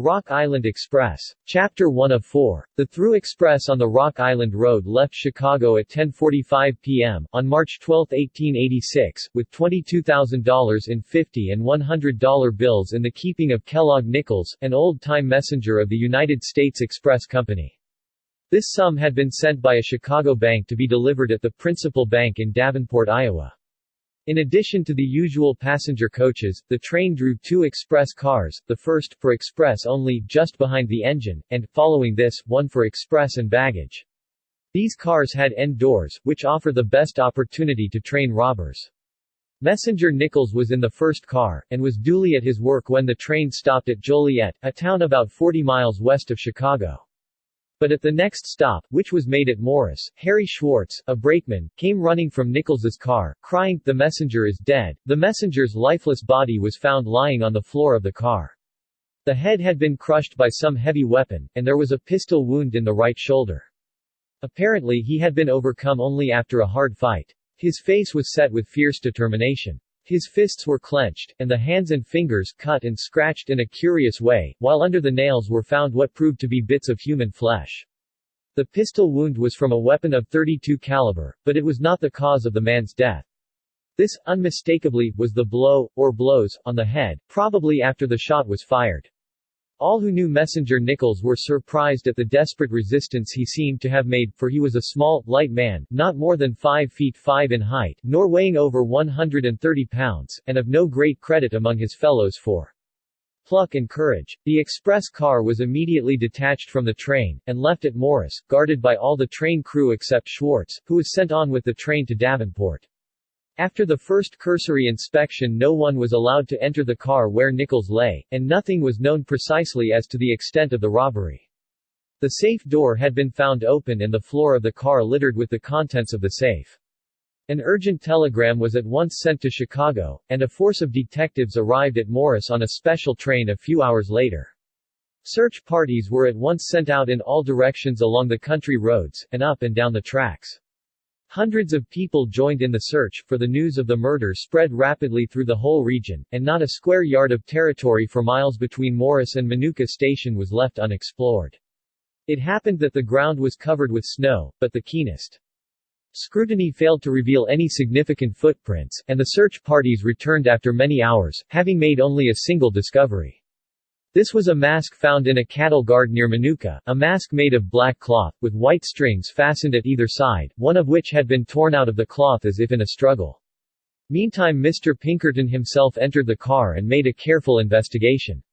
Rock Island Express. Chapter 1 of 4. The Through Express on the Rock Island Road left Chicago at 10:45 p.m. on March 12, 1886, with $22,000 in $50 and $100 bills in the keeping of Kellogg Nichols, an old-time messenger of the United States Express Company. This sum had been sent by a Chicago bank to be delivered at the principal bank in Davenport, Iowa. In addition to the usual passenger coaches, the train drew 2 express cars, the first, for express only, just behind the engine, and, following this, one for express and baggage. These cars had end doors, which offer the best opportunity to train robbers. Messenger Nichols was in the first car, and was duly at his work when the train stopped at Joliet, a town about 40 miles west of Chicago. But at the next stop, which was made at Morris, Harry Schwartz, a brakeman, came running from Nichols's car, crying, "The messenger is dead." The messenger's lifeless body was found lying on the floor of the car. The head had been crushed by some heavy weapon, and there was a pistol wound in the right shoulder. Apparently he had been overcome only after a hard fight. His face was set with fierce determination. His fists were clenched, and the hands and fingers cut and scratched in a curious way, while under the nails were found what proved to be bits of human flesh. The pistol wound was from a weapon of .32 caliber, but it was not the cause of the man's death. This, unmistakably, was the blow, or blows, on the head, probably after the shot was fired. All who knew Messenger Nichols were surprised at the desperate resistance he seemed to have made, for he was a small, light man, not more than 5 feet 5 in height, nor weighing over 130 pounds, and of no great credit among his fellows for pluck and courage. The express car was immediately detached from the train, and left at Morris, guarded by all the train crew except Schwartz, who was sent on with the train to Davenport. After the first cursory inspection, no one was allowed to enter the car where Nichols lay, and nothing was known precisely as to the extent of the robbery. The safe door had been found open and the floor of the car littered with the contents of the safe. An urgent telegram was at once sent to Chicago, and a force of detectives arrived at Morris on a special train a few hours later. Search parties were at once sent out in all directions along the country roads, and up and down the tracks. Hundreds of people joined in the search, for the news of the murder spread rapidly through the whole region, and not a square yard of territory for miles between Morris and Minooka Station was left unexplored. It happened that the ground was covered with snow, but the keenest scrutiny failed to reveal any significant footprints, and the search parties returned after many hours, having made only a single discovery. This was a mask found in a cattle guard near Minooka, a mask made of black cloth, with white strings fastened at either side, one of which had been torn out of the cloth as if in a struggle. Meantime Mr. Pinkerton himself entered the car and made a careful investigation.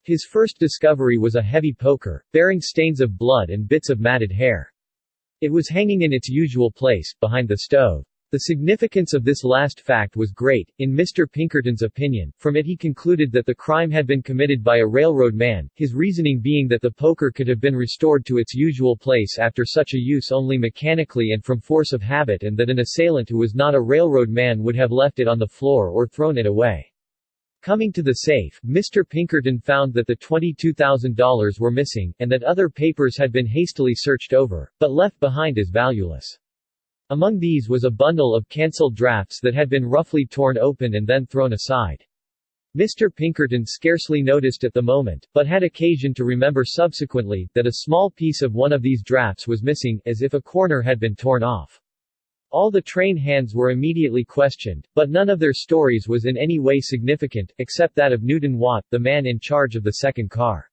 His first discovery was a heavy poker, bearing stains of blood and bits of matted hair. It was hanging in its usual place, behind the stove. The significance of this last fact was great, in Mr. Pinkerton's opinion. From it he concluded that the crime had been committed by a railroad man, his reasoning being that the poker could have been restored to its usual place after such a use only mechanically and from force of habit, and that an assailant who was not a railroad man would have left it on the floor or thrown it away. Coming to the safe, Mr. Pinkerton found that the $22,000 were missing, and that other papers had been hastily searched over, but left behind as valueless. Among these was a bundle of cancelled drafts that had been roughly torn open and then thrown aside. Mr. Pinkerton scarcely noticed at the moment, but had occasion to remember subsequently, that a small piece of one of these drafts was missing, as if a corner had been torn off. All the train hands were immediately questioned, but none of their stories was in any way significant, except that of Newton Watt, the man in charge of the second car.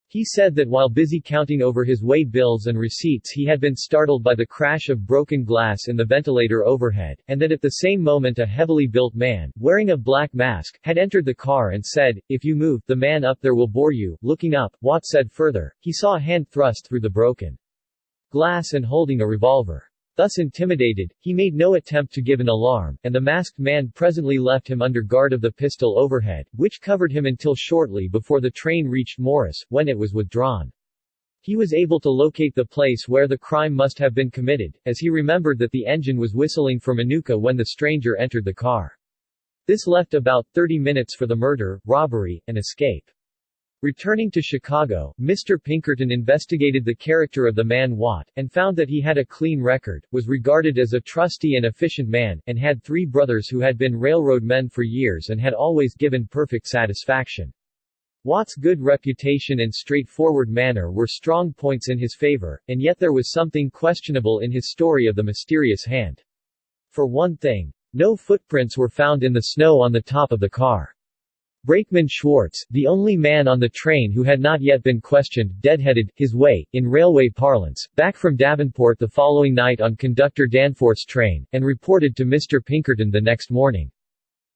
He said that while busy counting over his way bills and receipts he had been startled by the crash of broken glass in the ventilator overhead, and that at the same moment a heavily built man, wearing a black mask, had entered the car and said, "If you move, the man up there will bore you." Looking up, Watt said further, he saw a hand thrust through the broken glass and holding a revolver. Thus intimidated, he made no attempt to give an alarm, and the masked man presently left him under guard of the pistol overhead, which covered him until shortly before the train reached Morris, when it was withdrawn. He was able to locate the place where the crime must have been committed, as he remembered that the engine was whistling for Minooka when the stranger entered the car. This left about 30 minutes for the murder, robbery, and escape. Returning to Chicago, Mr. Pinkerton investigated the character of the man Watt, and found that he had a clean record, was regarded as a trusty and efficient man, and had 3 brothers who had been railroad men for years and had always given perfect satisfaction. Watt's good reputation and straightforward manner were strong points in his favor, and yet there was something questionable in his story of the mysterious hand. For one thing, no footprints were found in the snow on the top of the car. Brakeman Schwartz, the only man on the train who had not yet been questioned, deadheaded his way, in railway parlance, back from Davenport the following night on Conductor Danforth's train, and reported to Mr. Pinkerton the next morning.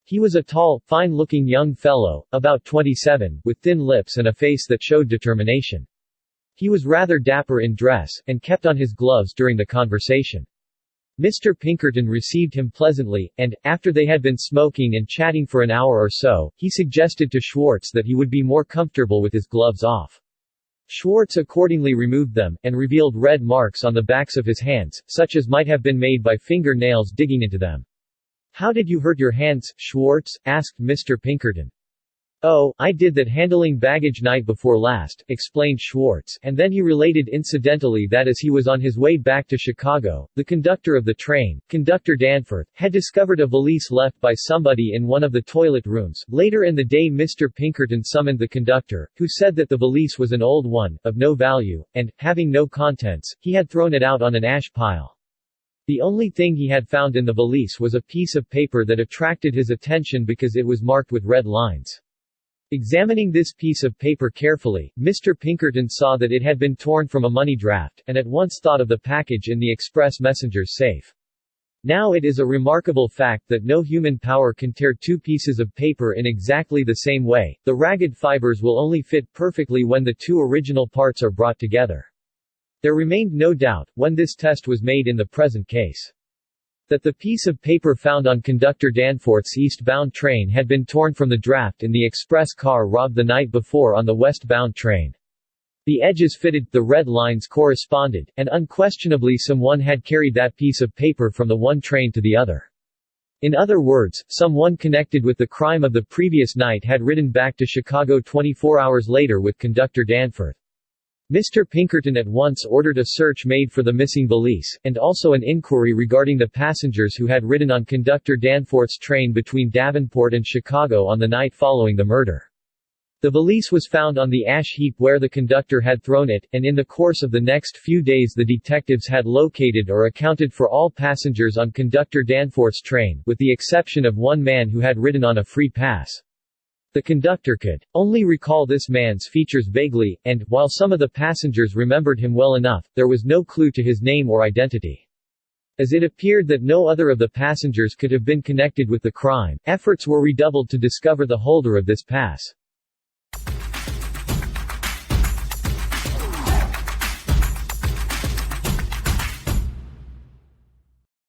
He was a tall, fine-looking young fellow, about 27, with thin lips and a face that showed determination. He was rather dapper in dress, and kept on his gloves during the conversation. Mr. Pinkerton received him pleasantly, and, after they had been smoking and chatting for an hour or so, he suggested to Schwartz that he would be more comfortable with his gloves off. Schwartz accordingly removed them, and revealed red marks on the backs of his hands, such as might have been made by finger-nails digging into them. "How did you hurt your hands, Schwartz?" asked Mr. Pinkerton. "Oh, I did that handling baggage night before last," explained Schwartz, and then he related incidentally that as he was on his way back to Chicago, the conductor of the train, Conductor Danforth, had discovered a valise left by somebody in one of the toilet rooms. Later in the day Mr. Pinkerton summoned the conductor, who said that the valise was an old one, of no value, and, having no contents, he had thrown it out on an ash pile. The only thing he had found in the valise was a piece of paper that attracted his attention because it was marked with red lines. Examining this piece of paper carefully, Mr. Pinkerton saw that it had been torn from a money draft, and at once thought of the package in the express messenger's safe. Now it is a remarkable fact that no human power can tear two pieces of paper in exactly the same way. The ragged fibers will only fit perfectly when the two original parts are brought together. There remained no doubt, when this test was made in the present case, that the piece of paper found on Conductor Danforth's eastbound train had been torn from the draft in the express car robbed the night before on the westbound train. The edges fitted, the red lines corresponded, and unquestionably someone had carried that piece of paper from the one train to the other. In other words, someone connected with the crime of the previous night had ridden back to Chicago 24 hours later with Conductor Danforth. Mr. Pinkerton at once ordered a search made for the missing valise, and also an inquiry regarding the passengers who had ridden on Conductor Danforth's train between Davenport and Chicago on the night following the murder. The valise was found on the ash heap where the conductor had thrown it, and in the course of the next few days the detectives had located or accounted for all passengers on Conductor Danforth's train, with the exception of one man who had ridden on a free pass. The conductor could only recall this man's features vaguely, and, while some of the passengers remembered him well enough, there was no clue to his name or identity. As it appeared that no other of the passengers could have been connected with the crime, efforts were redoubled to discover the holder of this pass.